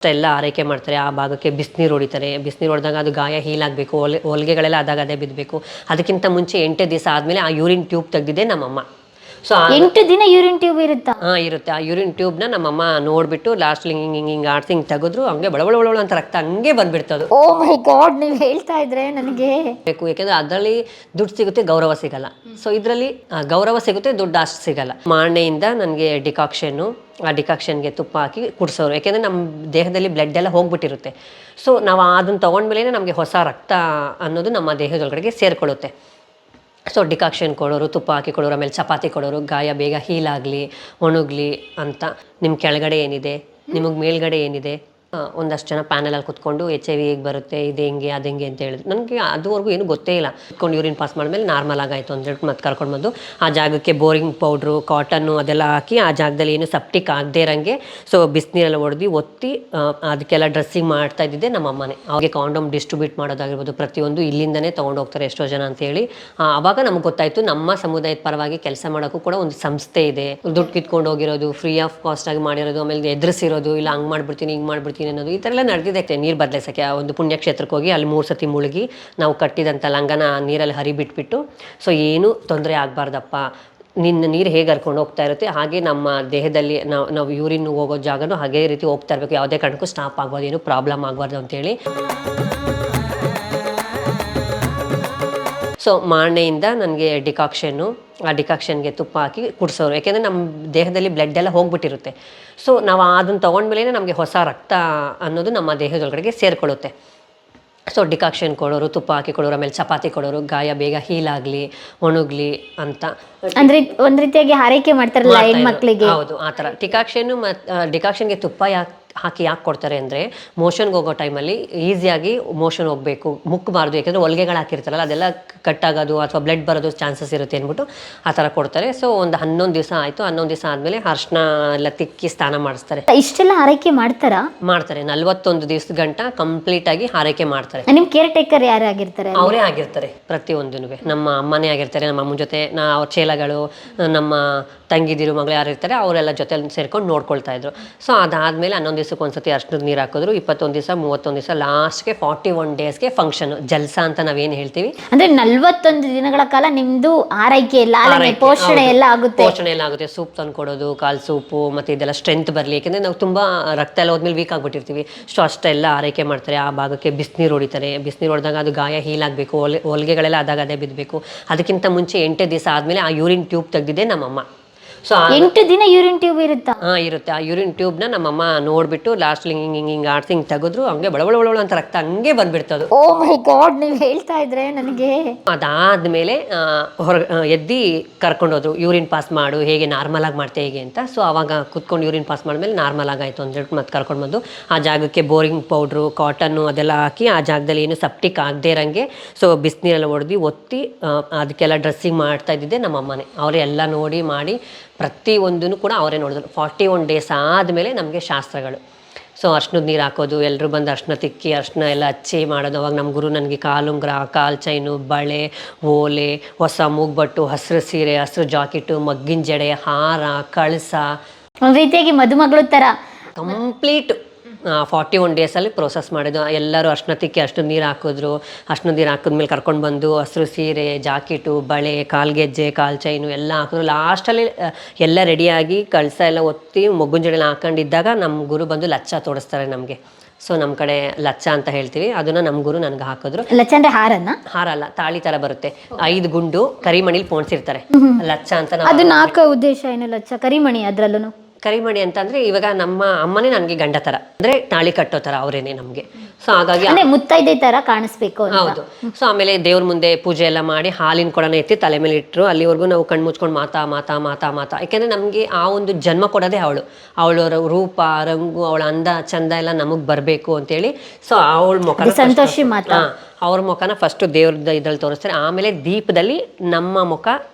ಎಲ್ಲ ಆರೈಕೆ ಮಾಡ್ತಾರೆ. ಆ ಭಾಗಕ್ಕೆ ಬಿಸಿನೀರು ಹೊಡಿತಾರೆ. ಬಿಸಿನೀರು ಹೊಡೆದಾಗ ಅದು ಗಾಯ ಹೀಲ್ ಆಗಬೇಕು, ಹೊಲಿಗೆಗಳೆಲ್ಲ ಆದಾಗ ಅದೇ ಬಿದ್ದಬೇಕು. ಅದಕ್ಕಿಂತ ಮುಂಚೆ 8 ದಿವಸ ಆದಮೇಲೆ ಆ ಯೂರಿನ್ ಟ್ಯೂಬ್ ತೆಗೆದಿದ್ದೆ ನಮ್ಮಮ್ಮ. ಸೊ 8 ದಿನ ಯೂರಿನ್ ಟ್ಯೂಬ್ ಇರುತ್ತಾ? ಇರುತ್ತೆ. ಆ ಯೂರಿನ್ ಟ್ಯೂಬ್ನ ನಮ್ಮಮ್ಮ ನೋಡಿಬಿಟ್ಟು ಲಾಸ್ಟ್ ಹಿಂಗೆ ಆಡ್ಸಿ ಹಿಂಗೆ ತೆಗೆದ್ರು. ಹಂಗೆ ಬಳಬಳ ಅಂತ ರಕ್ತ ಹಂಗೆ ಬಂದ್ಬಿಡ್ತದು. ಓ ಮೈ ಗಾಡ್, ನೀವು ಹೇಳ್ತಾ ಇದ್ರೆ ನನಗೆ ಬೇಕು. ಯಾಕೆಂದ್ರೆ ಅದರಲ್ಲಿ ದುಡ್ಡು ಸಿಗುತ್ತೆ, ಗೌರವ ಸಿಗಲ್ಲ. ಸೊ ಇದರಲ್ಲಿ ಗೌರವ ಸಿಗುತ್ತೆ, ದುಡ್ಡು ಅಷ್ಟು ಸಿಗಲ್ಲ. ಮಾಣೆಯಿಂದ ನನಗೆ ಡಿಕಾಕ್ಷನ್ನು, ಆ ಡಿಕಾಕ್ಷನ್ಗೆ ತುಪ್ಪ ಹಾಕಿ ಕುಡಿಸೋರು. ಯಾಕೆಂದರೆ ನಮ್ಮ ದೇಹದಲ್ಲಿ ಬ್ಲಡ್ ಎಲ್ಲ ಹೋಗ್ಬಿಟ್ಟಿರುತ್ತೆ. ಸೊ ನಾವು ಅದನ್ನು ತೊಗೊಂಡ್ಮೇಲೆ ನಮಗೆ ಹೊಸ ರಕ್ತ ಅನ್ನೋದು ನಮ್ಮ ದೇಹದೊಳಗಡೆಗೆ ಸೇರಿಕೊಳ್ಳುತ್ತೆ. ಸೊ ಡಿಕಾಕ್ಷನ್ ಕೊಡೋರು, ತುಪ್ಪ ಹಾಕಿ ಕೊಡೋರು, ಆಮೇಲೆ ಚಪಾತಿ ಕೊಡೋರು, ಗಾಯ ಬೇಗ ಹೀಲ್ ಆಗಲಿ, ಒಣಗಲಿ ಅಂತ. ನಿಮ್ಮ ಕೆಳಗಡೆ ಏನಿದೆ, ನಿಮಗೆ ಮೇಲ್ಗಡೆ ಏನಿದೆ, ಒಂದಷ್ಟು ಜನ ಪ್ಯಾನಲಲ್ಲಿ ಕುತ್ಕೊಂಡು HIV ಹೇಗೆ ಬರುತ್ತೆ, ಇದು ಹೆಂಗೆ ಅದು ಹೆಂಗೆ ಅಂತ ಹೇಳಿದ್ರು. ನನಗೆ ಅದುವರೆಗೂ ಏನು ಗೊತ್ತೇ ಇಲ್ಲ. ಕುತ್ಕೊಂಡು ಯೂರಿನ್ ಪಾಸ್ ಮಾಡಿದ್ಮೇಲೆ ನಾರ್ಮಲ್ ಆಗಾಯಿತು ಅಂತ ಹೇಳ್ಬಿಟ್ಟು ಮತ್ತೆ ಕರ್ಕೊಂಡು ಬಂದು ಆ ಜಾಗಕ್ಕೆ ಬೋರಿಂಗ್ ಪೌಡ್ರು, ಕಾಟನ್ನು ಅದೆಲ್ಲ ಹಾಕಿ ಆ ಜಾಗದಲ್ಲಿ ಏನು ಸೆಪ್ಟಿಕ್ ಆಗದೇ ಇರೋಂಗೆ ಸೊ ಬಿಸಿನೀರೆಲ್ಲ ಹೊಡೆದು ಒತ್ತಿ ಅದಕ್ಕೆಲ್ಲ ಡ್ರೆಸ್ಸಿಂಗ್ ಮಾಡ್ತಾ ಇದ್ದಿದ್ದೆ ನಮ್ಮ ಅಮ್ಮನೇ. ಅವ್ರಿಗೆ ಕಾಂಡೋಮ್ ಡಿಸ್ಟ್ರಿಬ್ಯೂಟ್ ಮಾಡೋದಾಗಿರ್ಬೋದು, ಪ್ರತಿಯೊಂದು ಇಲ್ಲಿಂದನೇ ತೊಗೊಂಡು ಹೋಗ್ತಾರೆ ಎಷ್ಟೋ ಜನ ಅಂತೇಳಿ. ಆವಾಗ ನಮ್ಗೆ ಗೊತ್ತಾಯಿತು ನಮ್ಮ ಸಮುದಾಯದ ಪರವಾಗಿ ಕೆಲಸ ಮಾಡೋಕ್ಕೂ ಕೂಡ ಒಂದು ಸಂಸ್ಥೆ ಇದೆ. ದುಡ್ಡು ಕಿತ್ಕೊಂಡು ಹೋಗಿರೋದು, ಫ್ರೀ ಆಫ್ ಕಾಸ್ಟ್ ಆಗಿ ಮಾಡಿರೋದು, ಆಮೇಲೆ ಎದುರಿಸಿರೋದು, ಇಲ್ಲ ಹಂಗೆ ಮಾಡ್ಬಿಡ್ತೀನಿ ಹಿಂಗೆ ಮಾಡ್ಬಿಡ್ತೀನಿ ಅನ್ನೋದು, ಈ ಥರ ಎಲ್ಲ ನಡೆದಿದೆ. ನೀರು ಬದಲಾಯಿಸೋಕ್ಕೆ ಒಂದು ಪುಣ್ಯಕ್ಷೇತ್ರಕ್ಕೆ ಹೋಗಿ ಅಲ್ಲಿ 3 ಸತಿ ಮುಳುಗಿ ನಾವು ಕಟ್ಟಿದಂಥ ಲಂಗನ ನೀರಲ್ಲಿ ಹರಿಬಿಟ್ಬಿಟ್ಟು, ಸೊ ಏನೂ ತೊಂದರೆ ಆಗಬಾರ್ದಪ್ಪ, ನಿನ್ನ ನೀರು ಹೇಗೆ ಹರ್ಕೊಂಡು ಹೋಗ್ತಾ ಇರುತ್ತೆ ಹಾಗೆ ನಮ್ಮ ದೇಹದಲ್ಲಿ ನಾವು ಯೂರಿನ್ ಹೋಗೋ ಜಾಗನೂ ಹಾಗೇ ರೀತಿ ಹೋಗ್ತಾ ಇರಬೇಕು. ಯಾವುದೇ ಕಾರಣಕ್ಕೂ ಸ್ಟಾಪ್ ಆಗ್ಬಾರ್ದು, ಏನು ಪ್ರಾಬ್ಲಮ್ ಆಗಬಾರ್ದು ಅಂತೇಳಿ. ಸೊ ಮಾಣೆಯಿಂದ ನನಗೆ ಡಿಕಾಕ್ಷನ್ನು, ಆ ಡಿಕಾಕ್ಷನ್ಗೆ ತುಪ್ಪ ಹಾಕಿ ಕುಡಿಸೋರು. ಯಾಕೆಂದರೆ ನಮ್ಮ ದೇಹದಲ್ಲಿ ಬ್ಲಡ್ ಎಲ್ಲ ಹೋಗ್ಬಿಟ್ಟಿರುತ್ತೆ. ಸೊ ನಾವು ಅದನ್ನು ತೊಗೊಂಡ್ಮೇಲೆ ನಮಗೆ ಹೊಸ ರಕ್ತ ಅನ್ನೋದು ನಮ್ಮ ದೇಹದೊಳಗಡೆಗೆ ಸೇರಿಕೊಳ್ಳುತ್ತೆ. ಸೊ ಡಿಕಾಕ್ಷನ್ ಕೊಡೋರು, ತುಪ್ಪ ಹಾಕಿ ಕೊಡೋರು, ಆಮೇಲೆ ಚಪಾತಿ ಕೊಡೋರು, ಗಾಯ ಬೇಗ ಹೀಲ್ ಆಗಲಿ, ಒಣಗಲಿ ಅಂತ. ಅಂದ್ರೆ ಒಂದ್ ರೀತಿಯಾಗಿ ಆರೈಕೆ ಮಾಡ್ತಾರಲ್ಲ ಹೆಣ್ಮಕ್ಳಿಗೆ. ಹೌದು, ಆ ಥರ. ಡಿಕಾಕ್ಷನ್ನು ಮತ್ತು ಡಿಕಾಕ್ಷನ್ಗೆ ತುಪ್ಪ ಹಾಕಿ ಯಾಕೆ ಕೊಡ್ತಾರೆ ಅಂದರೆ, ಮೋಷನ್ಗೆ ಹೋಗೋ ಟೈಮಲ್ಲಿ ಈಸಿಯಾಗಿ ಮೋಷನ್ ಹೋಗಬೇಕು, ಮುಕ್ಕಬಾರ್ದು. ಯಾಕೆಂದರೆ ಹೊಲಿಗೆಗಳು ಹಾಕಿರ್ತಾರಲ್ಲ ಅದೆಲ್ಲ ಕಟ್ಟಾಗೋದು ಅಥವಾ ಬ್ಲಡ್ ಬರೋದು ಚಾನ್ಸಸ್ ಇರುತ್ತೆ ಅಂದ್ಬಿಟ್ಟು ಆ ಥರ ಕೊಡ್ತಾರೆ. ಸೊ ಒಂದು 11 ದಿವಸ ಆಯಿತು. 11 ದಿವಸ ಆದಮೇಲೆ ಅರ್ಶಿನ ಎಲ್ಲ ತಿಕ್ಕಿ ಸ್ನಾನ ಮಾಡಿಸ್ತಾರೆ. ಇಷ್ಟೆಲ್ಲ ಆರೈಕೆ ಮಾಡ್ತಾರೆ 41 ದಿವಸ ಗಂಟ ಕಂಪ್ಲೀಟಾಗಿ ಆರೈಕೆ ಮಾಡ್ತಾರೆ. ನಿಮ್ಮ ಕೇರ್ ಟೇಕರ್ ಯಾರಾಗಿರ್ತಾರೆ? ಅವರೇ ಆಗಿರ್ತಾರೆ ಪ್ರತಿಯೊಂದೂ. ನಮ್ಮ ಅಮ್ಮನೇ ಆಗಿರ್ತಾರೆ. ನಮ್ಮ ಅಮ್ಮನ ಜೊತೆ ಅವ್ರ ಚೇಲಗಳು, ನಮ್ಮ ತಂಗಿದಿರು ಮಗಳು ಯಾರು ಇರ್ತಾರೆ ಅವರೆಲ್ಲ ಜೊತೆ ಸೇರ್ಕೊಂಡು ನೋಡ್ಕೊಳ್ತಾ ಇದ್ರು. ಸೊ ಅದಾದಮೇಲೆ 11 ದಿವಸಕ್ಕೆ ಒಂದ್ಸತಿ ಅರ್ಶಿನದ ನೀರು ಹಾಕಿದ್ರು. 21 ದಿವಸ, 31 ದಿವಸ, ಲಾಸ್ಟ್ಗೆ 41 ಡೇಸ್ಗೆ ಫಂಕ್ಷನ್, ಜಲ್ಸಾ ಅಂತ ನಾವೇನು ಹೇಳ್ತೀವಿ. ಅಂದರೆ 41 ದಿನಗಳ ಕಾಲ ನಿಮ್ಮದು ಆರೈಕೆ, ಲಾಲನೆ, ಪೋಷಣೆ ಎಲ್ಲ ಆಗುತ್ತೆ. ಸೂಪ್ ತಂದು ಕೊಡೋದು, ಕಾಲು ಸೂಪು, ಮತ್ತು ಇದೆಲ್ಲ ಸ್ಟ್ರೆಂತ್ ಬರಲಿ. ಯಾಕೆಂದರೆ ನಾವು ತುಂಬ ರಕ್ತ ಎಲ್ಲ ಹೋದ್ಮೇಲೆ ವೀಕ್ ಆಗಿಬಿಟ್ಟಿರ್ತೀವಿ. ಸೊ ಅಷ್ಟೆಲ್ಲ ಆರೈಕೆ ಮಾಡ್ತಾರೆ. ಆ ಭಾಗಕ್ಕೆ ಬಿಸಿನೀರು ಹೊಡಿತಾರೆ. ಬಿಸಿನೀರು ಹೊಡೆದಾಗ ಅದು ಗಾಯ ಹೀಲ್ ಆಗಬೇಕು, ಹೊಲಿಗೆಗಳೆಲ್ಲ ಆದಾಗ ಅದೇ ಬಿದ್ದಬೇಕು. ಅದಕ್ಕಿಂತ ಮುಂಚೆ 8 ದಿವಸ ಆದಮೇಲೆ ಆ ಯೂರಿನ್ ಟ್ಯೂಬ್ ತೆಗೆದಿದ್ದೆ ನಮ್ಮಮ್ಮ. ಸೊ 8 ದಿನ ಯೂರಿನ್ ಟ್ಯೂಬ್ ಇರುತ್ತಾ? ಇರುತ್ತೆ. ಆ ಯೂರಿನ್ ಟ್ಯೂಬ್ನ ನಮ್ಮಮ್ಮ ನೋಡಿಬಿಟ್ಟು ಲಾಸ್ಟ್ ಹಿಂಗೆ ಆಡ್ಸಿ ಹಿಂಗೆ ತೆಗೆದ್ರು. ಹಂಗೆ ಬಳಬಳ ಅಂತ ರಕ್ತ ಹಂಗೆ ಬಂದ್ಬಿಡ್ತದು. ಓ ಮೈ ಗಾಡ್, ನೀವು ಹೇಳ್ತಾ ಇದ್ರೆ ನನಗೆ. ಅದಾದಮೇಲೆ ಎದ್ದು ಕರ್ಕೊಂಡೋದ್ರು, ಯೂರಿನ್ ಪಾಸ್ ಮಾಡು, ಹೇಗೆ ನಾರ್ಮಲ್ ಆಗಿ ಮಾಡ್ತೆ ಹೇಗೆ ಅಂತ. ಸೊ ಅವಾಗ ಕುತ್ಕೊಂಡು ಯೂರಿನ್ ಪಾಸ್ ಮಾಡಿದ್ಮೇಲೆ ನಾರ್ಮಲ್ ಆಗಾಯಿತು ಅಂತ ಹೇಳ್ಬಿಟ್ಟು ಮತ್ತೆ ಕರ್ಕೊಂಡು ಬಂದು ಆ ಜಾಗಕ್ಕೆ ಬೋರಿಂಗ್ ಪೌಡ್ರು, ಕಾಟನ್ನು ಅದೆಲ್ಲ ಹಾಕಿ ಆ ಜಾಗದಲ್ಲಿ ಏನು ಸೆಪ್ಟಿಕ್ ಆಗದೇ ಇರೋಂಗೆ ಸೊ ಬಿಸಿನೀರೆಲ್ಲ ಹೊಡೆದು ಒತ್ತಿ ಅದಕ್ಕೆಲ್ಲ ಡ್ರೆಸ್ಸಿಂಗ್ ಮಾಡ್ತಾ ಇದ್ದಿದ್ದೆ ನಮ್ಮ ಅಮ್ಮನೇ. ಅವರೇ ಎಲ್ಲ ನೋಡಿ ಮಾಡಿ ಪ್ರತಿಯೊಂದೂ ಕೂಡ ಅವರೇ ನೋಡಿದ್ರು. 41 ಡೇಸ್ ಆದಮೇಲೆ ನಮಗೆ ಶಾಸ್ತ್ರಗಳು. ಸೊ ಅರ್ಶಿನದ ನೀರು ಹಾಕೋದು, ಎಲ್ಲರೂ ಬಂದು ಅರ್ಶಿನ ತಿಕ್ಕಿ ಅರ್ಶಿನ ಎಲ್ಲ ಹಚ್ಚಿ ಮಾಡೋದು. ಅವಾಗ ನಮ್ಮ ಗುರು ನನಗೆ ಕಾಲುಂಗ್ರ, ಕಾಲು ಚೈನು, ಬಳೆ, ಓಲೆ, ಹೊಸ ಮೂಗ್ಬಟ್ಟು, ಹಸಿರು ಸೀರೆ, ಹಸಿರು ಜಾಕೆಟು, ಮಗ್ಗಿನ ಜಡೆ, ಹಾರ, ಕಳಸ, ಒಂದು ರೀತಿಯಾಗಿ ಮದುಮಗಳು ಥರ ಕಂಪ್ಲೀಟ್ 41 ಡೇಸಲ್ಲಿ ಪ್ರೋಸೆಸ್ ಮಾಡಿದ್ದು. ಎಲ್ಲರೂ ಅರ್ಶಿನ ತಿಕ್ಕಿ ಅರ್ಶಿನದ ನೀರು ಹಾಕಿದ್ರು. ಅರ್ಶಿನದ ನೀರು ಹಾಕಿದ್ಮೇಲೆ ಕರ್ಕೊಂಡು ಬಂದು ಹಸಿರು ಸೀರೆ, ಜಾಕೆಟು, ಬಳೆ, ಕಾಲ್ಗೆಜ್ಜೆ, ಕಾಲು ಚೈನು ಎಲ್ಲ ಹಾಕಿದ್ರು. ಲಾಸ್ಟಲ್ಲಿ ಎಲ್ಲ ರೆಡಿಯಾಗಿ ಕಳಸ ಎಲ್ಲ ಒತ್ತಿ ಮೊಗ್ಗಿನ ಜಡೆಲ್ಲ ಹಾಕೊಂಡಿದ್ದಾಗ ನಮ್ಮ ಗುರು ಬಂದು ಲಚ್ಚ ತೋರಿಸ್ತಾರೆ ನಮಗೆ. ಸೊ ನಮ್ಮ ಕಡೆ ಲಚ್ಚ ಅಂತ ಹೇಳ್ತೀವಿ. ಅದನ್ನು ನಮ್ಮ ಗುರು ನನಗೆ ಹಾಕಿದ್ರು. ಲಚ್ಚ ಅಂದರೆ ಹಾರ ಅಲ್ಲ, ತಾಳಿ ಥರ ಬರುತ್ತೆ. 5 ಗುಂಡು ಕರಿಮಣಿಲಿ ಪೋಣಿಸಿರ್ತಾರೆ. ಲಚ್ಚ ಅಂತ. ಅದು 4 ಉದ್ದೇಶ ಏನು ಲಚ್ಚ? ಕರಿಮಣಿ. ಅದರಲ್ಲೂ ಕರಿಮಣಿ ಅಂತಂದ್ರೆ ಇವಾಗ ನಮ್ಮ ಅಮ್ಮನೇ ನನಗೆ ಗಂಡ ಥರ, ಅಂದರೆ ತಾಳಿ ಕಟ್ಟೋ ಥರ ಅವರೇನೆ ನಮಗೆ. ಸೊ ಹಾಗಾಗಿ ಮುತ್ತೈದೆ ಥರ ಕಾಣಿಸ್ಬೇಕು. ಹೌದು. ಸೊ ಆಮೇಲೆ ದೇವ್ರ ಮುಂದೆ ಪೂಜೆ ಎಲ್ಲ ಮಾಡಿ ಹಾಲಿನ ಕೊಡನ ಎತ್ತಿ ತಲೆ ಮೇಲೆ ಇಟ್ಟರು. ಅಲ್ಲಿವರೆಗೂ ನಾವು ಕಣ್ಣು ಮುಚ್ಕೊಂಡು ಮಾತಾ. ಯಾಕೆಂದರೆ ನಮಗೆ ಆ ಒಂದು ಜನ್ಮ ಕೊಡೋದೇ ಅವಳ ರೂಪ, ರಂಗು, ಅವಳ ಅಂದ ಚಂದ ಎಲ್ಲ ನಮಗೆ ಬರಬೇಕು ಅಂತೇಳಿ. ಸೊ ಅವಳ ಮುಖ ಸಂತೋಷಿ ಮಾತಾ, ಅವ್ರ ಮುಖನ ಫಸ್ಟು ದೇವ್ರದ ಇದ್ರಲ್ಲಿ ತೋರಿಸ್ತಾರೆ. ಆಮೇಲೆ ದೀಪದಲ್ಲಿ ನಮ್ಮ ಮುಖ,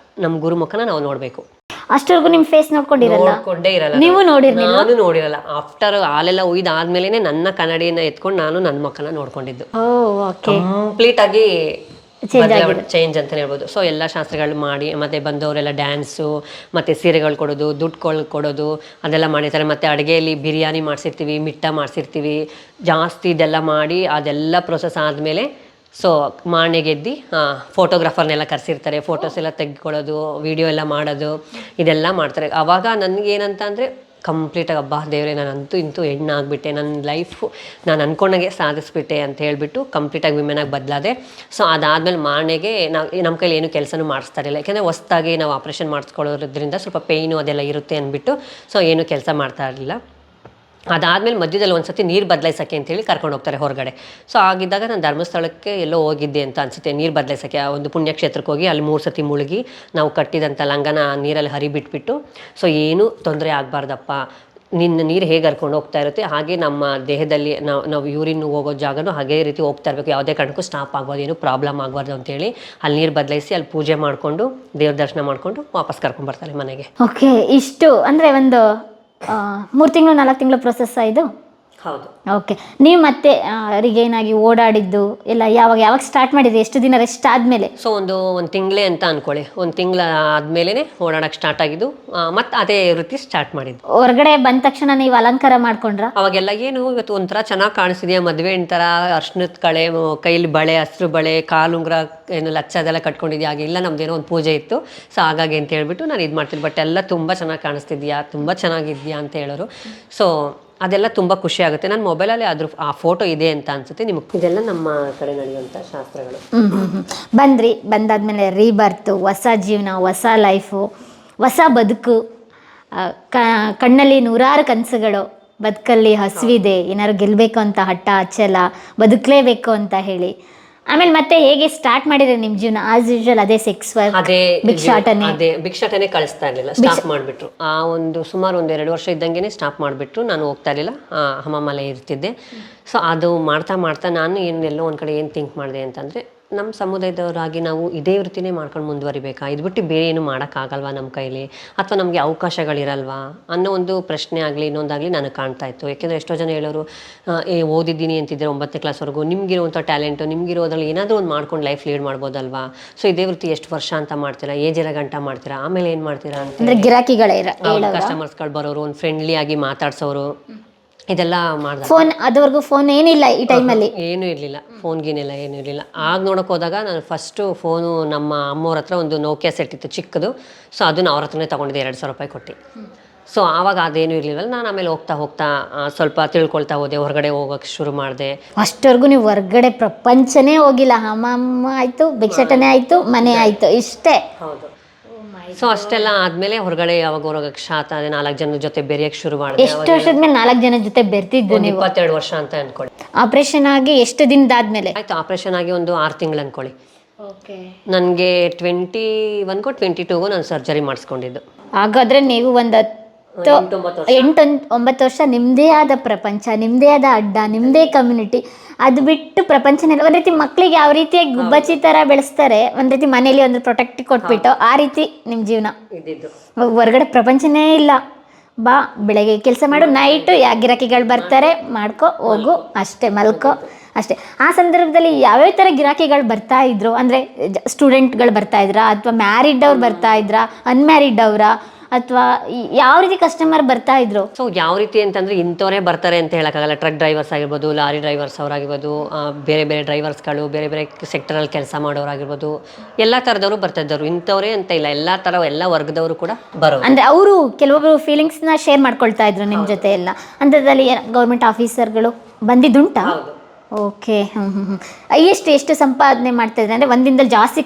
ನಮ್ಮ ಗುರು ಮುಖನ ನಾವು ನೋಡಬೇಕು. ಅಷ್ಟವರೆಗೂ ನಿಮ್ಮ ಫೇಸ್ ನೋಡ್ಕೊಂಡೇ ಇರಲ್ಲ. ನೀವು ನೋಡಿರಲಿಲ್ಲ? ನಾನು ನೋಡಿರಲ್ಲ. ಆಫ್ಟರ್ ಹಾಲೆಲ್ಲ ಉಯ್ದಾದ್ಮೇಲೆ ನನ್ನ ಕನ್ನಡಿನ ಎತ್ಕೊಂಡು ನಾನು ನನ್ನ ಮುಖನ ನೋಡ್ಕೊಂಡಿದ್ದು. ಕಂಪ್ಲೀಟ್ ಆಗಿ ಚೇಂಜ್ ಅಂತಲೇ ಹೇಳ್ಬೋದು. ಸೊ ಎಲ್ಲ ಶಾಸ್ತ್ರಗಳು ಮಾಡಿ ಮತ್ತೆ ಬಂದವರೆಲ್ಲ ಡ್ಯಾನ್ಸು ಮತ್ತು ಸೀರೆಗಳು ಕೊಡೋದು, ದುಡ್ಡುಗಳು ಕೊಡೋದು ಅದೆಲ್ಲ ಮಾಡಿರ್ತಾರೆ. ಮತ್ತು ಅಡುಗೆಯಲ್ಲಿ ಬಿರಿಯಾನಿ ಮಾಡಿಸಿರ್ತೀವಿ, ಮಿಟ್ಟ ಮಾಡಿಸಿರ್ತೀವಿ, ಜಾಸ್ತಿ ಇದೆಲ್ಲ ಮಾಡಿ ಅದೆಲ್ಲ ಪ್ರೊಸೆಸ್ ಆದಮೇಲೆ ಸೊ ಮಾರ್ನೆಗೆದ್ದು ಫೋಟೋಗ್ರಾಫರ್ನೆಲ್ಲ ಕರೆಸಿರ್ತಾರೆ, ಫೋಟೋಸ್ ಎಲ್ಲ ತೆಗೆದುಕೊಳ್ಳೋದು, ವಿಡಿಯೋ ಎಲ್ಲ ಮಾಡೋದು ಇದೆಲ್ಲ ಮಾಡ್ತಾರೆ. ಆವಾಗ ನನಗೇನಂತ ಅಂದರೆ ಕಂಪ್ಲೀಟಾಗಿ ಹಬ್ಬ ದೇವರೇ ನಾನಂತೂ ಇಂತೂ ಹೆಣ್ಣಾಗ್ಬಿಟ್ಟೆ, ನನ್ನ ಲೈಫು ನಾನು ಅಂದ್ಕೊಂಡಾಗೆ ಸಾಧಿಸ್ಬಿಟ್ಟೆ ಅಂತ ಹೇಳಿಬಿಟ್ಟು ಕಂಪ್ಲೀಟಾಗಿ ವಿಮೆನಾಗಿ ಬದಲಾದೆ. ಸೊ ಅದಾದಮೇಲೆ ಮಾರ್ನೆಗೆ ನಮ್ಮ ಕೈಲಿ ಏನು ಕೆಲಸನೂ ಮಾಡಿಸ್ತಾ ಇರಲಿಲ್ಲ, ಯಾಕೆಂದರೆ ಹೊಸ್ದಾಗಿ ನಾವು ಆಪ್ರೇಷನ್ ಮಾಡಿಸ್ಕೊಳ್ಳೋದ್ರಿಂದ ಸ್ವಲ್ಪ ಪೇಯ್ನು ಅದೆಲ್ಲ ಇರುತ್ತೆ ಅಂದ್ಬಿಟ್ಟು ಸೊ ಏನು ಕೆಲಸ ಮಾಡ್ತಾ ಇರಲಿಲ್ಲ. ಅದಾದಮೇಲೆ ಮಧ್ಯದಲ್ಲಿ ಒಂದು ಸತಿ ನೀರು ಬದಲಾಯಿಸೋಕ್ಕೆ ಅಂತೇಳಿ ಕರ್ಕೊಂಡು ಹೋಗ್ತಾರೆ ಹೊರಗಡೆ. ಸೊ ಆಗಿದ್ದಾಗ ನಾನು ಧರ್ಮಸ್ಥಳಕ್ಕೆ ಎಲ್ಲೋ ಹೋಗಿದ್ದೆ ಅಂತ ಅನಿಸುತ್ತೆ, ನೀರು ಬದಲಾಯಿಸೋಕ್ಕೆ ಆ ಒಂದು ಪುಣ್ಯಕ್ಷೇತ್ರಕ್ಕೆ ಹೋಗಿ ಅಲ್ಲಿ 3 ಸತಿ ಮುಳುಗಿ ನಾವು ಕಟ್ಟಿದಂಥ ಲಂಗನ ನೀರಲ್ಲಿ ಹರಿಬಿಟ್ಬಿಟ್ಟು ಸೊ ಏನೂ ತೊಂದರೆ ಆಗಬಾರ್ದಪ್ಪ, ನಿನ್ನ ನೀರು ಹೇಗೆ ಹರ್ಕೊಂಡು ಹೋಗ್ತಾ ಇರುತ್ತೆ ಹಾಗೆ ನಮ್ಮ ದೇಹದಲ್ಲಿ ನಾವು ಯೂರಿನ್ ಹೋಗೋ ಜಾಗನೂ ಹಾಗೇ ರೀತಿ ಹೋಗ್ತಾ ಇರಬೇಕು, ಯಾವುದೇ ಕಾರಣಕ್ಕೂ ಸ್ಟಾಪ್ ಆಗ್ಬಾರ್ದು, ಏನು ಪ್ರಾಬ್ಲಮ್ ಆಗಬಾರ್ದು ಅಂತೇಳಿ ಅಲ್ಲಿ ನೀರು ಬದಲಾಯಿಸಿ ಅಲ್ಲಿ ಪೂಜೆ ಮಾಡಿಕೊಂಡು ದೇವ್ರ ದರ್ಶನ ಮಾಡಿಕೊಂಡು ವಾಪಸ್ ಕರ್ಕೊಂಡ್ಬರ್ತಾರೆ ಮನೆಗೆ. ಓಕೆ, ಇಷ್ಟು ಅಂದರೆ ಒಂದು 3 ತಿಂಗಳು 4 ತಿಂಗಳು ಪ್ರೊಸೆಸ್ ಇದು. ಹೌದು. ಓಕೆ, ನೀವು ಮತ್ತೆ ರಿಗೈನಾಗಿ ಓಡಾಡಿದ್ದು ಎಲ್ಲ ಯಾವಾಗ ಸ್ಟಾರ್ಟ್ ಮಾಡಿದ್ರಿ? ಎಷ್ಟು ದಿನ ರೆಸ್ಟ್ ಆದಮೇಲೆ? ಸೊ ಒಂದು ತಿಂಗಳೇ ಅಂತ ಅಂದ್ಕೊಳ್ಳಿ, ಒಂದು ತಿಂಗಳ ಆದಮೇಲೆ ಓಡಾಡೋಕ್ಕೆ ಸ್ಟಾರ್ಟ್ ಆಗಿದ್ದು, ಮತ್ತು ಅದೇ ವೃತ್ತಿ ಸ್ಟಾರ್ಟ್ ಮಾಡಿದ್ದು. ಹೊರಗಡೆ ಬಂದ ತಕ್ಷಣ ನೀವು ಅಲಂಕಾರ ಮಾಡ್ಕೊಂಡ್ರ? ಅವಾಗೆಲ್ಲ ಏನು ಇವತ್ತು ಒಂಥರ ಚೆನ್ನಾಗಿ ಕಾಣಿಸ್ತಿದೆಯಾ, ಮದುವೆ ಥರ ಅರ್ಶಿನದ ಕಳೆ, ಕೈಲಿ ಬಳೆ, ಹಸ್ರು ಬಳೆ, ಕಾಲುಂಗ್ರ, ಏನು ಲಚ್ಚ ಅದೆಲ್ಲ ಕಟ್ಕೊಂಡಿದ್ಯಾ, ಹಾಗೆಲ್ಲ ನಮ್ದೇನೋ ಒಂದು ಪೂಜೆ ಇತ್ತು. ಸೊ ಹಾಗಾಗಿ ಅಂತ ಹೇಳ್ಬಿಟ್ಟು ನಾನು ಇದು ಮಾಡ್ತೀನಿ. ಬಟ್ ಎಲ್ಲ ತುಂಬ ಚೆನ್ನಾಗಿ ಕಾಣಿಸ್ತಿದ್ಯಾ, ತುಂಬ ಚೆನ್ನಾಗಿದ್ಯಾ ಅಂತ ಹೇಳೋರು. ಸೊ ಅದೆಲ್ಲ ತುಂಬ ಖುಷಿ ಆಗುತ್ತೆ. ನನ್ನ ಮೊಬೈಲಲ್ಲಿ ಅದ್ರ ಆ ಫೋಟೋ ಇದೆ ಅಂತ ಅನ್ಸುತ್ತೆ ನಿಮಗೆ. ಇದೆಲ್ಲ ನಮ್ಮ ಕಡೆ ನಡೆಯುವಂಥ ಶಾಸ್ತ್ರಗಳು. ಬಂದಾದ್ಮೇಲೆ ರೀಬರ್ತು, ಹೊಸ ಜೀವನ, ಹೊಸ ಲೈಫು, ಹೊಸ ಬದುಕು, ಕಣ್ಣಲ್ಲಿ 100 ಕನಸುಗಳು, ಬದುಕಲ್ಲಿ ಹಸಿವಿದೆ, ಏನಾದ್ರು ಗೆಲ್ಲಬೇಕು ಅಂತ ಹಠ ಹಚ್ಚಲ, ಬದುಕಲೇಬೇಕು ಅಂತ ಹೇಳಿ. ಆಮೇಲೆ ಮತ್ತೆ ಹೇಗೆ ಸ್ಟಾರ್ಟ್ ಮಾಡಿದ್ರೆ ನಿಮ್ಮ ಜೀವನ? ಆಸ್ ಯೂಶುವಲ್ ಅದೇ ಸೆಕ್ಸ್ ವರ್ಕ್, ಭಿಕ್ಷಾಟನೆ ಕಳಿಸ್ತಾ ಇರಲಿಲ್ಲ, ಸ್ಟಾಪ್ ಮಾಡಿಬಿಟ್ರು. ಆ ಒಂದು ಸುಮಾರು 1-2 ವರ್ಷ ಇದ್ದಂಗೆ ಸ್ಟಾಪ್ ಮಾಡಿಬಿಟ್ರು. ನಾನು ಹೋಗ್ತಾ ಇರಲಿಲ್ಲ, ಹಮಾಮಲೆ ಇರ್ತಿದ್ದೆ. ಸೊ ಅದು ಮಾಡ್ತಾ ನಾನು ಎಲ್ಲೋ ಒಂದು ಕಡೆ ಏನು ಥಿಂಕ್ ಮಾಡಿದೆ ಅಂತಂದರೆ, ನಮ್ಮ ಸಮುದಾಯದವರಾಗಿ ನಾವು ಇದೇ ವೃತ್ತಿನೇ ಮಾಡ್ಕೊಂಡು ಮುಂದುವರಿಬೇಕಾ, ಇದು ಬಿಟ್ಟು ಬೇರೆ ಏನು ಮಾಡೋಕ್ಕಾಗಲ್ವಾ ನಮ್ಮ ಕೈಲಿ, ಅಥವಾ ನಮಗೆ ಅವಕಾಶಗಳಿರಲ್ವಾ ಅನ್ನೋ ಒಂದು ಪ್ರಶ್ನೆ ಆಗಲಿ ಇನ್ನೊಂದಾಗಲಿ ನನಗೆ ಕಾಣ್ತಾ ಇತ್ತು. ಯಾಕೆಂದರೆ ಎಷ್ಟೋ ಜನ ಹೇಳೋರು, ಓದಿದ್ದೀನಿ ಅಂತಿದ್ದರೆ 9ನೇ ಕ್ಲಾಸ್ವರೆಗೂ, ನಿಮಗಿರುವಂಥ ಟ್ಯಾಲೆಂಟು, ನಿಮಗಿರೋದ್ರಲ್ಲಿ ಏನಾದರೂ ಒಂದು ಮಾಡ್ಕೊಂಡು ಲೈಫ್ ಲೀಡ್ ಮಾಡ್ಬೋದಲ್ವಾ, ಸೊ ಇದೇ ವೃತ್ತಿ ಎಷ್ಟು ವರ್ಷ ಅಂತ ಮಾಡ್ತೀರಾ, ಏಜಿರ ಗಂಟ ಮಾಡ್ತೀರಾ, ಆಮೇಲೆ ಏನು ಮಾಡ್ತೀರಾ ಅಂತ ಗಿರಾಕಿಗಳೇ ಕಸ್ಟಮರ್ಸ್ಗಳು ಬರೋರು, ಒಂದು ಫ್ರೆಂಡ್ಲಿ ಆಗಿ ಮಾತಾಡ್ಸೋರು, ಇದೆಲ್ಲ ಮಾಡಿದೆ. ಫೋನ್ ಅದುವರೆಗೂ ಫೋನ್ ಏನಿಲ್ಲ ಈ ಟೈಮಲ್ಲಿ, ಏನೂ ಇರಲಿಲ್ಲ, ಫೋನ್ಗೇನೆಲ್ಲ ಏನೂ ಇರಲಿಲ್ಲ. ಆಗ ನೋಡೋಕೆ ಹೋದಾಗ ನಾನು ಫಸ್ಟು ಫೋನು ನಮ್ಮ ಅಮ್ಮವ್ರ ಹತ್ರ ಒಂದು ನೋಕಿಯಾ ಸೆಟ್ ಇತ್ತು ಚಿಕ್ಕದು. ಸೊ ಅದನ್ನು ಅವ್ರ ಹತ್ರನೇ ತೊಗೊಂಡಿದ್ದೆ 2,000 ರೂಪಾಯಿ ಕೊಟ್ಟು. ಸೊ ಆವಾಗ ಅದೇನೂ ಇರಲಿಲ್ಲ. ನಾನು ಆಮೇಲೆ ಹೋಗ್ತಾ ಸ್ವಲ್ಪ ತಿಳ್ಕೊಳ್ತಾ ಹೋದೆ, ಹೊರಗಡೆ ಹೋಗೋಕ್ಕೆ ಶುರು ಮಾಡಿದೆ. ಅಷ್ಟವರೆಗೂ ನೀವು ಹೊರಗಡೆ ಪ್ರಪಂಚನೇ ಹೋಗಿಲ್ಲ, ಅಮ್ಮ ಆಯಿತು, ಭಿಕ್ಷಾಟನೆ ಆಯಿತು, ಮನೆ ಆಯಿತು, ಇಷ್ಟೇ. ಹೌದು. ಸೊ ಅಷ್ಟೆಲ್ಲ ಆದಮೇಲೆ ಹೊರಗಡೆ ಯಾವಾಗ ಹೋಗೋಕ್ಕೆ ಸ್ಟಾರ್ಟ್ ಆದೆ, 4 ಜನದ ಜೊತೆ ಬೆರೆಯೋಕ್ಕೆ ಶುರು ಮಾಡಿದೆ. ಎಷ್ಟು ವರ್ಷದ ಮೇಲೆ 4 ಜನ ಜೊತೆ ಬೆರ್ತಿದ್ದು ನೀವು? 22 ವರ್ಷ ಅಂತ ಅಂದ್ಕೊಳ್ಳಿ. ಆಪರೇಷನ್ ಆಗಿ ಎಷ್ಟು ದಿನದಾದ್ಮೇಲೆ ಆಯಿತು? ಆಪರೇಷನ್ ಆಗಿ ಒಂದು 6 ತಿಂಗಳು ಅಂದ್ಕೊಳ್ಳಿ. ಓಕೆ. ನನಗೆ 21ಗೋ 22ಗೋ ನಾನು ಸರ್ಜರಿ ಮಾಡಿಸ್ಕೊಂಡಿದ್ದು. ಹಾಗಾದರೆ ನೀವು ಒಂದು 8-9 ವರ್ಷ ನಿಮ್ಮದೇ ಆದ ಪ್ರಪಂಚ, ನಿಮ್ಮದೇ ಆದ ಅಡ್ಡ, ನಿಮ್ಮದೇ ಕಮ್ಯುನಿಟಿ, ಅದು ಬಿಟ್ಟು ಪ್ರಪಂಚನೆಲ್ಲ ಒಂದು ರೀತಿ ಮಕ್ಕಳಿಗೆ ಯಾವ ರೀತಿಯಾಗಿ ಗುಬ್ಬಚ್ಚಿ ಥರ ಬೆಳೆಸ್ತಾರೆ, ಒಂದು ರೀತಿ ಮನೇಲಿ ಒಂದು ಪ್ರೊಟೆಕ್ಟ್ ಕೊಟ್ಬಿಟ್ಟು ಆ ರೀತಿ ನಿಮ್ಮ ಜೀವನ. ಹೊರಗಡೆ ಪ್ರಪಂಚನೇ ಇಲ್ಲ, ಬಾ ಬೆಳಗ್ಗೆ ಕೆಲಸ ಮಾಡು, ನೈಟು ಗಿರಾಕಿಗಳು ಬರ್ತಾರೆ, ಮಾಡ್ಕೊ ಹೋಗು, ಅಷ್ಟೇ, ಮಲ್ಕೊ ಅಷ್ಟೇ. ಆ ಸಂದರ್ಭದಲ್ಲಿ ಯಾವ್ಯಾವ ಥರ ಗಿರಾಕಿಗಳು ಬರ್ತಾ ಇದ್ರು? ಅಂದರೆ ಸ್ಟೂಡೆಂಟ್ಗಳು ಬರ್ತಾ ಇದ್ರಾ, ಅಥವಾ ಮ್ಯಾರಿಡ್ ಅವ್ರು ಬರ್ತಾ ಇದ್ರಾ, ಅನ್ಮ್ಯಾರಿಡ್ ಅವರ, ಅಥವಾ ಯಾವ ರೀತಿ ಕಸ್ಟಮರ್ ಬರ್ತಾ ಇದ್ರು? ಸೊ ಯಾವ ರೀತಿ ಅಂತಂದರೆ ಇಂಥವರೇ ಬರ್ತಾರೆ ಅಂತ ಹೇಳೋಕ್ಕಾಗಲ್ಲ. ಟ್ರಕ್ ಡ್ರೈವರ್ಸ್ ಆಗಿರ್ಬೋದು, ಲಾರಿ ಡ್ರೈವರ್ಸ್ ಅವರಾಗಿರ್ಬೋದು, ಬೇರೆ ಡ್ರೈವರ್ಸ್ಗಳು, ಬೇರೆ ಸೆಕ್ಟರಲ್ಲಿ ಕೆಲಸ ಮಾಡೋರಾಗಿರ್ಬೋದು, ಎಲ್ಲ ಥರದವರು ಬರ್ತಾ ಇದ್ದವರು. ಇಂಥವರೇ ಅಂತ ಇಲ್ಲ, ಎಲ್ಲ ಥರ ಎಲ್ಲ ವರ್ಗದವರು ಕೂಡ ಬರೋರು. ಅಂದರೆ ಅವರು ಕೆಲವೊಬ್ಬರು ಫೀಲಿಂಗ್ಸ್ನ ಶೇರ್ ಮಾಡ್ಕೊಳ್ತಾ ಇದ್ರು ನಿಮ್ಮ ಜೊತೆ ಎಲ್ಲ. ಅಂಥದ್ರಲ್ಲಿ ಗೌರ್ಮೆಂಟ್ ಆಫೀಸರ್ಗಳು ಬಂದಿದ್ದುಂಟಾ? ಓಕೆ. ಎಷ್ಟು ಸಂಪಾದನೆ ಮಾಡ್ತಾ ಇದ್ರೆ? ಅಂದರೆ ಒಂದಿನದಲ್ಲಿ ಜಾಸ್ತಿ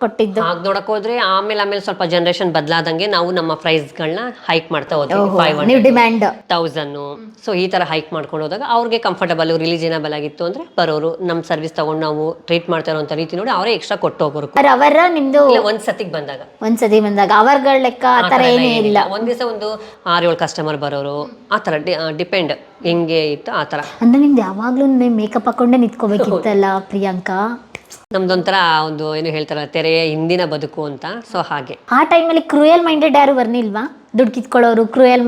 ಕೊಟ್ಟಿದ್ದು ಆಗ ನೋಡಕ್ ಹೋದ್ರೆ ಆಮೇಲೆ ಸ್ವಲ್ಪ ಜನರೇಷನ್ ಬದಲಾದಂಗೆ ನಾವು ನಮ್ಮ ಪ್ರೈಸ್ಗಳನ್ನ ಹೈಕ್ ಮಾಡ್ತಾ ಹೋದ್ವಿ. 500,000 ಸೊ ಈ ತರ ಹೈಕ್ ಮಾಡ್ಕೊಂಡು ಹೋದಾಗ ಅವ್ರಿಗೆ ಕಂಫರ್ಟಬಲ್, ರಿಲಿಜಿನಬಲ್ ಆಗಿತ್ತು ಅಂದ್ರೆ ಬರೋರು. ನಮ್ಮ ಸರ್ವಿಸ್ ತಗೊಂಡು ನಾವು ಟ್ರೀಟ್ ಮಾಡ್ತಾ ಇರೋಂಥ ರೀತಿ ನೋಡಿ ಅವರೇ ಎಕ್ಸ್ಟ್ರಾ ಕೊಟ್ಟು ಹೋಗೋರು. ಅವರ ನಿಮ್ದು ಒಂದ್ಸತಿ ಬಂದಾಗ ಅವರ್ಗಳ ಲೆಕ್ಕ ಆ ಥರ ಏನೂ ಇಲ್ಲ. ಒಂದ್ ದಿವಸ ಒಂದು 6-7 ಕಸ್ಟಮರ್ ಬರೋರು, ಆ ಥರ ಡಿಪೆಂಡ್ ಹೆಂಗೆ ಇತ್ತು ಆ ಥರ. ಅಂದ್ರೆ ನಿಮ್ದು ಯಾವಾಗ್ಲೂ ಮೇಕಪ್ ಹಾಕೊಂಡೇ ನಿಂತ್ಕೋಬೇಕಿತ್ತಲ್ಲ ಪ್ರಿಯಾಂಕಾ? ನಮ್ದೊಂಥರ ಒಂದು ಏನು ಹೇಳ್ತಾರ, ತೆರೆಯ ಹಿಂದಿನ ಬದುಕು ಅಂತ. ಸೊ ಹಾಗೆ ಆ ಟೈಮಲ್ಲಿ ಕ್ರೂಯಲ್ ಮೈಂಡೆಡ್ ಯಾರು ಬರ್ನಿಲ್ವಾ? ದುಡ್ಡು ಕಿತ್ಕೊಳ್ಳೋರು, ಕ್ರೂಯಲ್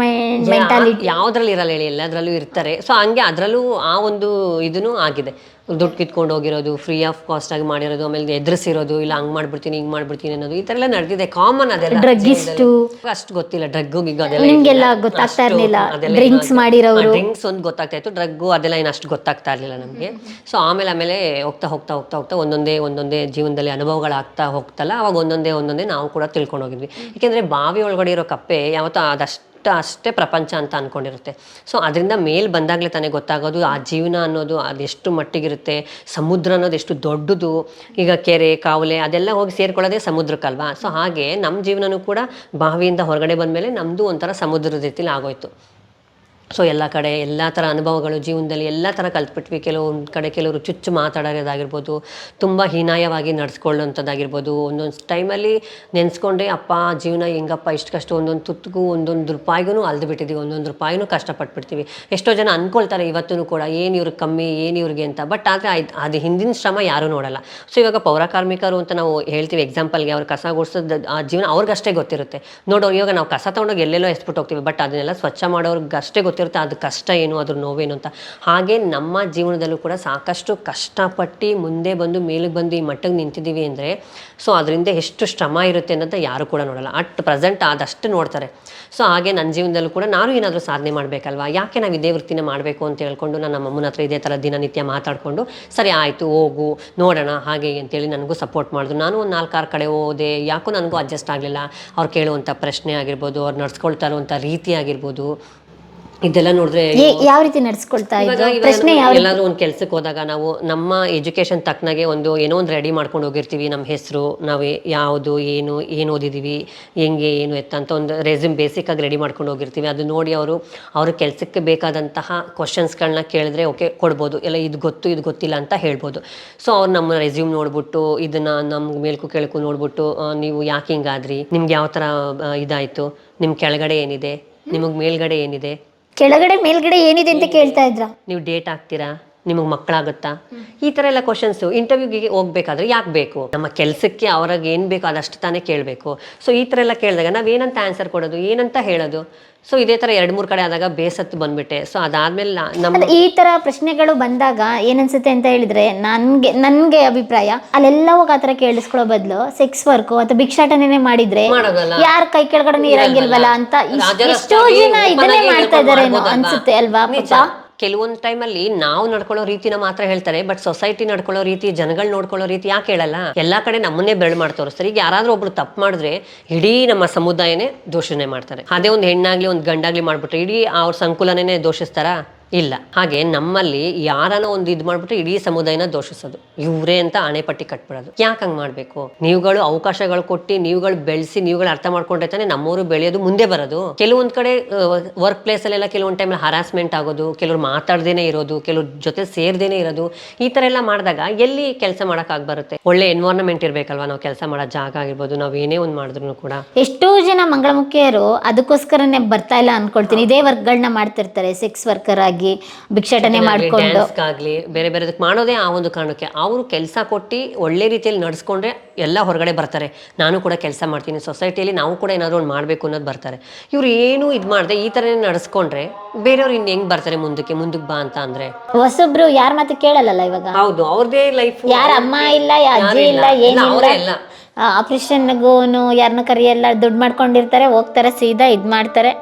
ಮೆಂಟಾಲಿಟಿ ಯಾವ್ದ್ರಲ್ಲಿ ಇರಲ್ಲ ಹೇಳಿ, ಎಲ್ಲದ್ರಲ್ಲೂ ಇರ್ತಾರೆ. ಸೊ ಹಂಗೆ ಅದರಲ್ಲೂ ಆ ಒಂದು ಇದೂ ಆಗಿದೆ. ದುಡ್ಡು ಕಿತ್ಕೊಂಡು ಹೋಗಿರೋದು, ಫ್ರೀ ಆಫ್ ಕಾಸ್ಟ್ ಆಗಿ ಮಾಡಿರೋದು, ಆಮೇಲೆ ಎದುರಿಸಿರೋದು, ಇಲ್ಲ ಹಂಗೆ ಮಾಡ್ಬಿಡ್ತೀನಿ ಹಿಂಗೆ ಮಾಡ್ಬಿಡ್ತೀನಿ ಅನ್ನೋದು ಈ ಥರ ಎಲ್ಲ ನಡೆದಿದೆ. ಕಾಮನ್ ಅದೆಲ್ಲ. ಡ್ರಗ್ಗಿಸ್ಟು ಅಷ್ಟು ಗೊತ್ತಿಲ್ಲ, ಡ್ರಗ್ಗು ಗಿಗ್ ಅದೆಲ್ಲ ನಿಮ್ಗೆಲ್ಲ ಗೊತ್ತಾಗ್ತಾ ಇರ್ಲಿಲ್ಲ. ಡ್ರಿಂಕ್ಸ್ ಮಾಡಿರೋರು, ಡ್ರಿಂಕ್ಸ್ ಒಂದು ಗೊತ್ತಾಗ್ತಾ ಇತ್ತು, ಡ್ರಗ್ಗು ಅದೆಲ್ಲ ಏನು ಅಷ್ಟು ಗೊತ್ತಾಗ್ತಾ ಇರಲಿಲ್ಲ ನಮಗೆ. ಸೊ ಆಮೇಲೆ ಹೋಗ್ತಾ ಹೋಗ್ತಾ ಹೋಗ್ತಾ ಹೋಗ್ತಾ ಒಂದೊಂದೇ ಜೀವನದಲ್ಲಿ ಅನುಭವಗಳಾಗ್ತಾ ಹೋಗ್ತಲ್ಲ, ಅವಾಗ ಒಂದೊಂದೇ ನಾವು ಕೂಡ ತಿಳ್ಕೊಂಡು ಹೋಗಿದ್ವಿ. ಯಾಕೆಂದರೆ ಬಾವಿ ಒಳಗಡೆ ಇರೋ ಕಪ್ಪೆ ಯಾವತ್ತೂ ಅಷ್ಟೇ ಪ್ರಪಂಚ ಅಂತ ಅಂದ್ಕೊಂಡಿರುತ್ತೆ. ಸೊ ಅದರಿಂದ ಮೇಲೆ ಬಂದಾಗಲೇ ತಾನೇ ಗೊತ್ತಾಗೋದು ಆ ಜೀವನ ಅನ್ನೋದು ಅದೆಷ್ಟು ಮಟ್ಟಿಗಿರುತ್ತೆ, ಸಮುದ್ರ ಅನ್ನೋದು ಎಷ್ಟು ದೊಡ್ಡದು. ಈಗ ಕೆರೆ ಕಾವಲೆ ಅದೆಲ್ಲ ಹೋಗಿ ಸೇರ್ಕೊಳ್ಳೋದೇ ಸಮುದ್ರಕ್ಕಲ್ವಾ. ಸೊ ಹಾಗೆ ನಮ್ಮ ಜೀವನನೂ ಕೂಡ ಬಾವಿಯಿಂದ ಹೊರಗಡೆ ಬಂದಮೇಲೆ ನಮ್ಮದು ಒಂಥರ ಸಮುದ್ರದ ರೀತಿಲಿ ಆಗೋಯ್ತು. ಸೊ ಎಲ್ಲ ಕಡೆ ಎಲ್ಲ ಥರ ಅನುಭವಗಳು ಜೀವನದಲ್ಲಿ ಎಲ್ಲ ಥರ ಕಲ್ತ್ಬಿಟ್ವಿ. ಕೆಲವೊಂದು ಕಡೆ ಕೆಲವರು ಚುಚ್ಚು ಮಾತಾಡೋದಾಗಿರ್ಬೋದು, ತುಂಬ ಹೀನಾಯವಾಗಿ ನಡೆಸ್ಕೊಳ್ಳೋಂಥದ್ದಾಗಿರ್ಬೋದು. ಒಂದೊಂದು ಟೈಮಲ್ಲಿ ನೆನೆಸ್ಕೊಂಡ್ರೆ ಅಪ್ಪ ಜೀವನ ಹೆಂಗಪ್ಪ ಇಷ್ಟು ಕಷ್ಟ, ಒಂದೊಂದು ತುತ್ತಿಗೂ ಒಂದೊಂದು ರೂಪಾಯಿಗೂ ಅಲ್ದು ಬಿಟ್ಟಿದ್ದೀವಿ, ಒಂದೊಂದು ರೂಪಾಯಿನೂ ಕಷ್ಟಪಟ್ಬಿಡ್ತೀವಿ. ಎಷ್ಟೋ ಜನ ಅಂದ್ಕೊಳ್ತಾರೆ ಇವತ್ತೂ ಕೂಡ ಏನು ಇವ್ರಿಗೆ ಕಮ್ಮಿ, ಏನು ಇವ್ರಿಗೆ ಅಂತ. ಬಟ್ ಆದರೆ ಅದು ಹಿಂದಿನ ಶ್ರಮ ಯಾರೂ ನೋಡಲ್ಲ. ಸೊ ಇವಾಗ ಪೌರಕಾರ್ಮಿಕರು ಅಂತ ನಾವು ಹೇಳ್ತೀವಿ ಎಕ್ಸಾಂಪಲ್ಗೆ, ಅವ್ರು ಕಸ ಗುಡಿಸೋದು ಆ ಜೀವನ ಅವ್ರಿಗಷ್ಟೇ ಗೊತ್ತಿರುತ್ತೆ. ನೋಡೋರು ಇವಾಗ ನಾವು ಕಸ ತೊಗೊಂಡೋಗಿ ಎಲ್ಲೆಲ್ಲೋ ಎಸ್ಬಿಟ್ಟು ಹೋಗ್ತೀವಿ, ಬಟ್ ಅದನ್ನೆಲ್ಲ ಸ್ವಚ್ಛ ಮಾಡೋರ್ಗಷ್ಟೇ ಗೊತ್ತಿರುತ್ತೆ ಅದು ಕಷ್ಟ ಏನು, ಅದ್ರ ನೋವೇನು ಅಂತ. ಹಾಗೆ ನಮ್ಮ ಜೀವನದಲ್ಲೂ ಕೂಡ ಸಾಕಷ್ಟು ಕಷ್ಟಪಟ್ಟು ಮುಂದೆ ಬಂದು ಮೇಲಿಗೆ ಬಂದು ಈ ಮಟ್ಟಿಗೆ ನಿಂತಿದ್ದೀವಿ ಅಂದರೆ ಸೊ ಅದರಿಂದ ಎಷ್ಟು ಶ್ರಮ ಇರುತ್ತೆ ಅನ್ನೋದು ಯಾರು ಕೂಡ ನೋಡಲ್ಲ. ಅಟ್ ಪ್ರೆಸೆಂಟ್ ಅದಷ್ಟು ನೋಡ್ತಾರೆ. ಸೊ ಹಾಗೆ ನನ್ನ ಜೀವನದಲ್ಲೂ ಕೂಡ ನಾನು ಏನಾದರೂ ಸಾಧನೆ ಮಾಡಬೇಕಲ್ವಾ, ಯಾಕೆ ನಾವು ಇದೇ ವೃತ್ತಿನ ಮಾಡಬೇಕು ಅಂತ ಹೇಳ್ಕೊಂಡು ನಾನು ನಮ್ಮ ಅಮ್ಮನ ಹತ್ರ ಇದೇ ಥರ ದಿನನಿತ್ಯ ಮಾತಾಡಿಕೊಂಡು ಸರಿ ಆಯಿತು ಹೋಗು ನೋಡೋಣ ಹಾಗೆ ಅಂತೇಳಿ ನನಗೂ ಸಪೋರ್ಟ್ ಮಾಡಿದ್ರು. ನಾನು ಒಂದು 4-6 ಕಡೆ ಹೋದೆ, ಯಾಕೋ ನನಗೂ ಅಡ್ಜಸ್ಟ್ ಆಗಲಿಲ್ಲ. ಅವ್ರು ಕೇಳುವಂಥ ಪ್ರಶ್ನೆ ಆಗಿರ್ಬೋದು, ಅವ್ರು ನಡ್ಸ್ಕೊಳ್ತಾ ಇರುವಂಥ ರೀತಿ ಆಗಿರ್ಬೋದು, ಇದೆಲ್ಲ ನೋಡಿದ್ರೆ ಯಾವ ರೀತಿ ನಡೆಸ್ಕೊಳ್ತಾ ಇದ್ರು ಪ್ರಶ್ನೆ. ಎಲ್ಲಾದ್ರೂ ಒಂದು ಕೆಲ್ಸಕ್ಕೆ ಹೋದಾಗ ನಾವು ನಮ್ಮ ಎಜುಕೇಶನ್ ತಕ್ಕನಾಗೆ ಏನೋ ಒಂದು ರೆಡಿ ಮಾಡ್ಕೊಂಡು ಹೋಗಿರ್ತೀವಿ. ನಮ್ಮ ಹೆಸರು, ನಾವು ಯಾವುದು ಏನು ಓದಿದ್ದೀವಿ, ಹೆಂಗೆ ಏನು ಎತ್ತ ಅಂತ ಒಂದು ರೆಸ್ಯೂಮ್ ಬೇಸಿಕ್ಕಾಗಿ ರೆಡಿ ಮಾಡ್ಕೊಂಡು ಹೋಗಿರ್ತೀವಿ. ಅದು ನೋಡಿ ಅವ್ರ ಕೆಲಸಕ್ಕೆ ಬೇಕಾದಂತಹ ಕ್ವಶನ್ಸ್ಗಳನ್ನ ಕೇಳಿದ್ರೆ ಓಕೆ ಕೊಡ್ಬೋದು, ಎಲ್ಲ ಇದು ಗೊತ್ತಿಲ್ಲ ಅಂತ ಹೇಳ್ಬೋದು. ಸೊ ಅವ್ರು ನಮ್ಮ ರೆಸ್ಯೂಮ್ ನೋಡ್ಬಿಟ್ಟು ಇದನ್ನು ನಮ್ಗೆ ಮೇಲ್ಕು ಕೆಳಕು ನೋಡ್ಬಿಟ್ಟು ನೀವು ಯಾಕೆ ಹಿಂಗಾದ್ರಿ, ನಿಮ್ಗೆ ಯಾವ ಥರ ಇದಾಯಿತು, ನಿಮ್ಮ ಕೆಳಗಡೆ ಏನಿದೆ, ನಿಮಗೆ ಮೇಲ್ಗಡೆ ಏನಿದೆ, ಕೆಳಗಡೆ ಮೇಲ್ಗಡೆ ಏನಿದೆ ಅಂತ ಕೇಳ್ತಾ ಇದ್ರ, ನೀವು ಡೇಟ್ ಆಗ್ತೀರಾ, ನಿಮಗೆ ಮಕ್ಕಳಾಗುತ್ತಾ, ಈ ಥರ ಎಲ್ಲ ಕ್ವಶನ್ಸು ಇಂಟರ್ವ್ಯೂಗೆ ಹೋಗ್ಬೇಕಾದ್ರೆ ಯಾಕೆ ಬೇಕು, ನಮ್ಮ ಕೆಲಸಕ್ಕೆ ಅವ್ರಿಗೆ ಏನು ಬೇಕು ಅದಷ್ಟು ತಾನೇ ಕೇಳಬೇಕು. ಸೊ ಈ ಥರ ಎಲ್ಲ ಕೇಳಿದಾಗ ನಾವೇನಂತ ಆನ್ಸರ್ ಕೊಡೋದು, ಏನಂತ ಹೇಳೋದು. ಸೊ ಇದೇ ಥರ 2-3 ಕಡೆ ಆದಾಗ ಬೇಸತ್ತು ಬಂದ್ಬಿಟ್ಟೆ. ಸೊ ಅದಾದ್ಮೇಲೆ ನಮ್ಮ ಈ ತರ ಪ್ರಶ್ನೆಗಳು ಬಂದಾಗ ಏನನ್ಸುತ್ತೆ ಅಂತ ಹೇಳಿದ್ರೆ ನನ್ಗೆ ಅಭಿಪ್ರಾಯ ಅಲ್ಲೆಲ್ಲ ಹೋಗಿ ಆ ಥರ ಕೇಳಿಸ್ಕೊಳ್ಳೋ ಬದಲು ಸೆಕ್ಸ್ ವರ್ಕ್ ಅಥವಾ ಭಿಕ್ಷಾಟನೆ ಮಾಡಿದ್ರೆ ಯಾರ ಕೈ ಕೆಳಗಡೆ ಇರಂಗಿಲ್ವಲ್ಲ ಅಂತ ಎಷ್ಟೋ ಜನ ಇದನ್ನೇ ಮಾಡ್ತಾ ಇದಾರೆ ಅನ್ಸುತ್ತೆ ಅಲ್ವಾ. ಕೆಲವೊಂದು ಟೈಮಲ್ಲಿ ನಾವು ನಡ್ಕೊಳ್ಳೋ ರೀತಿನ ಮಾತ್ರ ಹೇಳ್ತಾರೆ, ಬಟ್ ಸೊಸೈಟಿ ನಡ್ಕೊಳ್ಳೋ ರೀತಿ, ಜನಗಳು ನೋಡ್ಕೊಳ್ಳೋ ರೀತಿ ಯಾಕೆ ಹೇಳಲ್ಲ. ಎಲ್ಲಾ ಕಡೆ ನಮ್ಮನ್ನೇ ಬೆರಳು ಮಾಡಿ ತೋರಿಸ್ತಾರೆ. ಈಗ ಯಾರಾದ್ರೂ ಒಬ್ರು ತಪ್ಪು ಮಾಡಿದ್ರೆ ಇಡೀ ನಮ್ಮ ಸಮುದಾಯನೇ ದೂಷಣೆ ಮಾಡ್ತಾರೆ. ಅದೇ ಒಂದು ಹೆಣ್ಣಾಗ್ಲಿ ಒಂದು ಗಂಡಾಗ್ಲಿ ಮಾಡ್ಬಿಟ್ರೆ ಇಡೀ ಅವ್ರ ಸಂಕುಲನೇ ದೋಷಿಸ್ತಾರಾ? ಇಲ್ಲ. ಹಾಗೆ ನಮ್ಮಲ್ಲಿ ಯಾರನ್ನ ಒಂದು ಇದು ಮಾಡ್ಬಿಟ್ರೆ ಇಡೀ ಸಮುದಾಯನ ದೋಷಿಸೋದು, ಇವರೇ ಅಂತ ಆಣೆಪಟ್ಟಿ ಕಟ್ಬಿಡೋದು. ಯಾಕೆ ಹಂಗೆ ಮಾಡಬೇಕು? ನೀವುಗಳು ಅವಕಾಶಗಳು ಕೊಟ್ಟು, ನೀವುಗಳು ಬೆಳೆಸಿ, ನೀವುಗಳು ಅರ್ಥ ಮಾಡ್ಕೊಂಡ್ರೆ ತಾನೆ ನಮ್ಮವರು ಬೆಳೆಯೋದು, ಮುಂದೆ ಬರೋದು. ಕೆಲವೊಂದು ಕಡೆ ವರ್ಕ್ ಪ್ಲೇಸಲ್ಲೆಲ್ಲ ಕೆಲವೊಂದು ಟೈಮಲ್ಲಿ ಹರಾಸ್ಮೆಂಟ್ ಆಗೋದು, ಕೆಲವ್ರು ಮಾತಾಡ್ದೇನೆ ಇರೋದು, ಕೆಲವ್ರ ಜೊತೆ ಸೇರ್ದೇನೆ ಇರೋದು, ಈ ಥರ ಎಲ್ಲ ಮಾಡಿದಾಗ ಎಲ್ಲಿ ಕೆಲಸ ಮಾಡೋಕ್ಕಾಗಿ ಬರುತ್ತೆ? ಒಳ್ಳೆ ಎನ್ವೈರನ್ಮೆಂಟ್ ಇರಬೇಕಲ್ವಾ, ನಾವು ಕೆಲಸ ಮಾಡೋ ಜಾಗ ಆಗಿರ್ಬೋದು, ನಾವು ಏನೇ ಒಂದು ಮಾಡಿದ್ರು ಕೂಡ. ಎಷ್ಟೋ ಜನ ಮಂಗಳಮುಖಿಯರು ಅದಕ್ಕೋಸ್ಕರನೇ ಬರ್ತಾ ಇಲ್ಲ ಅನ್ಕೊಳ್ತೀನಿ. ಇದೇ ವರ್ಕ್ಗಳನ್ನ ಮಾಡ್ತಿರ್ತಾರೆ, ಸೆಕ್ಸ್ ವರ್ಕರ್ ಆಗಿ, ಭಿಕ್ಷಾಟನೆ ಮಾಡ್ಕೊಂಡು ಆಗ್ಲಿ ಬೇರೆ ಬೇರೆದಕ್ಕೆ ಮಾಡೋದೇ ಆ ಒಂದು ಕಾರಣಕ್ಕೆ. ಅವರು ಕೆಲಸ ಕೊಟ್ಟು ಒಳ್ಳೆ ರೀತಿಯಲ್ಲಿ ನಡೆಸ್ಕೊಂಡ್ರೆ ಎಲ್ಲ ಹೊರಗಡೆ ಬರ್ತಾರೆ. ನಾನು ಕೂಡ ಕೆಲಸ ಮಾಡ್ತೀನಿ ಸೊಸೈಟಿಯಲ್ಲಿ, ನಾವು ಕೂಡ ಏನಾದ್ರು ಒಂದು ಮಾಡಬೇಕು ಅನ್ನೋದು ಬರ್ತಾರೆ. ಇವ್ರು ಏನು ಇದು ಮಾಡಿದೆ ಈ ಥರನೇ ನಡೆಸ್ಕೊಂಡ್ರೆ ಬೇರೆಯವ್ರು ಇನ್ನು ಹೆಂಗ್ ಬರ್ತಾರೆ ಮುಂದಕ್ಕೆ ಬಾ ಅಂತ ಅಂದ್ರೆ? ಹೊಸಬ್ರು ಯಾರ ಮಾತು ಕೇಳಲ್ಲ ಇವಾಗ. ಹೌದು, ಅವ್ರದೇ ಲೈಫ್. ಯಾರ ಅಮ್ಮ ಇಲ್ಲ, ಅಜ್ಜಿ ಇಲ್ಲ, ಏನಿಲ್ಲ. ಆಪರೇಷನ್ಗೂನು ಯಾರನ್ನ ಕರಿಯಲ್ಲ, ದುಡ್ಡು ಮಾಡ್ಕೊಂಡಿರ್ತಾರೆ, ಹೋಗ್ತಾರೆ ಸೀದಾ ಇದು ಮಾಡ್ತಾರೆ